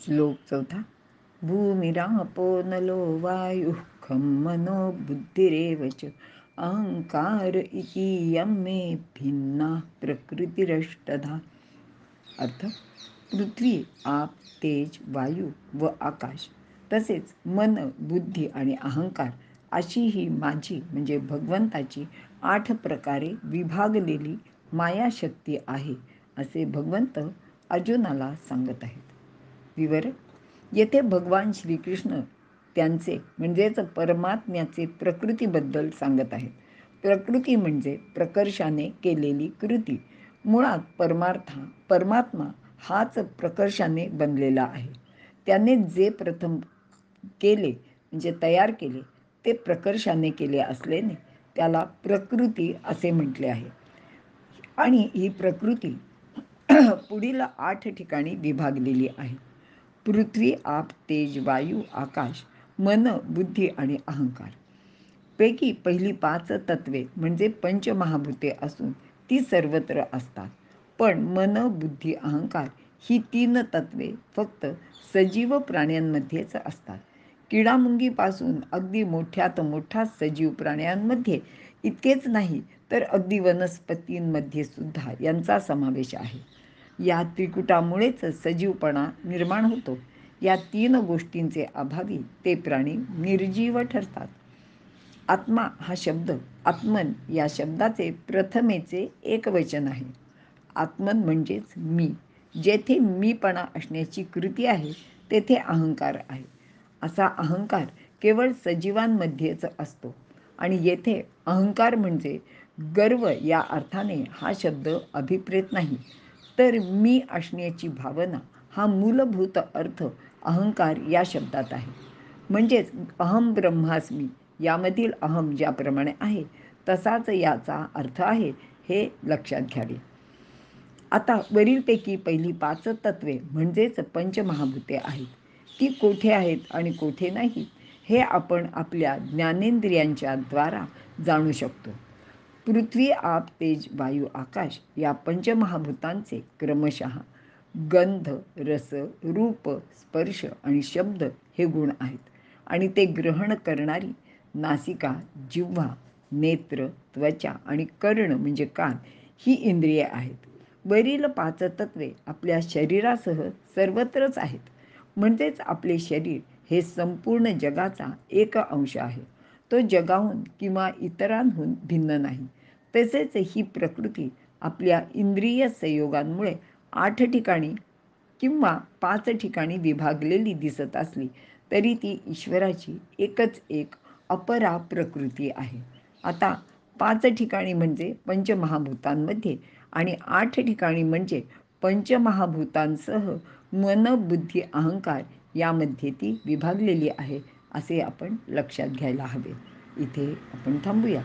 श्लोक 4. भूमिरापो नलो वायुः खं मनो बुद्धिरेव च अहंकार इति यं मे भिन्ना प्रकृतिरष्टधा. अर्थ: पृथ्वी, आप, तेज, वायू व आकाश तसेच मन, बुद्धी आणि अहंकार अशी ही माझी म्हणजे भगवंताची 8 प्रकारे विभागलेली मायाशक्ती आहे, असे भगवंत अर्जुनाला सांगत आहेत. विवरण: येथे भगवान श्रीकृष्ण त्यांचे म्हणजेच परमात्म्याचे प्रकृतीबद्दल सांगत आहेत. प्रकृती म्हणजे प्रकर्षाने केलेली कृती. मुळात परमात्मा हाच प्रकर्षाने बनलेला आहे. त्याने जे प्रथम केले म्हणजे तयार केले ते प्रकर्षाने केले असल्याने त्याला प्रकृती असे म्हटले आहे. आणि ही प्रकृती पुढील 8 ठिकाणी विभागलेली आहे. पृथ्वी, आप, तेज, वायू, आकाश, मन, बुद्धी आणि अहंकार पैकी पहिली 5 तत्वे म्हणजे पंचमहाभूते असून ती सर्वत्र असतात. पण मन, बुद्धी, अहंकार ही 3 तत्वे फक्त सजीव प्राण्यांमध्येच असतात. किडामुंगीपासून अगदी मोठ्यात मोठ्या सजीव प्राण्यांमध्ये इतकेच नाही तर अगदी वनस्पतींमध्ये सुद्धा यांचा समावेश आहे. या त्रिकुटामुळेच सजीवपणा निर्माण होतो. या 3 गोष्टींचे अभावी ते प्राणी निर्जीव ठरतात. आत्मा हा शब्द आत्मन या शब्दाचे प्रथमेचे एकवचन आहे. आत्मन म्हणजेच मी. जेथे मीपणा असण्याची कृती आहे तेथे अहंकार आहे. असा अहंकार केवळ सजीवांमध्येच असतो आणि येथे अहंकार म्हणजे गर्व या अर्थाने हा शब्द अभिप्रेत नाही, तर मी असण्याची भावना हा मूलभूत अर्थ अहंकार या शब्दात आहे. म्हणजेच अहम ब्रह्मास्मी यामधील अहम ज्याप्रमाणे आहे तसाच याचा अर्थ आहे, हे लक्षात घ्यावे. आता वरीलपैकी पहिली 5 तत्वे म्हणजेच पंचमहाभूते आहेत. ती कोठे आहेत आणि कोठे नाहीत हे आपण आपल्या ज्ञानेंद्रियांच्या द्वारा जाणू शकतो. पृथ्वी, आप, तेज, वायू, आकाश या पंचमहाभूतांचे क्रमशः गंध, रस, रूप, स्पर्श आणि शब्द हे गुण आहेत आणि ते ग्रहण करणारी नासिका, जिव्हा, नेत्र, त्वचा आणि कर्ण म्हणजे कान ही इंद्रिये आहेत. वरील 5 तत्वे आपल्या शरीरासह सर्वत्रच आहेत. म्हणजेच आपले शरीर हे संपूर्ण जगाचा एक अंश आहे. तो जगाहून किंवा इतरांहून भिन्न नाही. तसेच ही प्रकृती आपल्या इंद्रिय संयोगांमुळे 8 ठिकाणी किंवा 5 ठिकाणी विभागलेली दिसत असली तरी ती ईश्वराची एकच एक अपरा प्रकृती आहे. आता 5 ठिकाणी म्हणजे पंचमहाभूतांमध्ये आणि 8 ठिकाणी म्हणजे पंचमहाभूतांसह मन, बुद्धी, अहंकार यामध्ये ती विभागलेली आहे, असे आपण लक्षात घ्यायला हवे. इथे आपण थांबूया.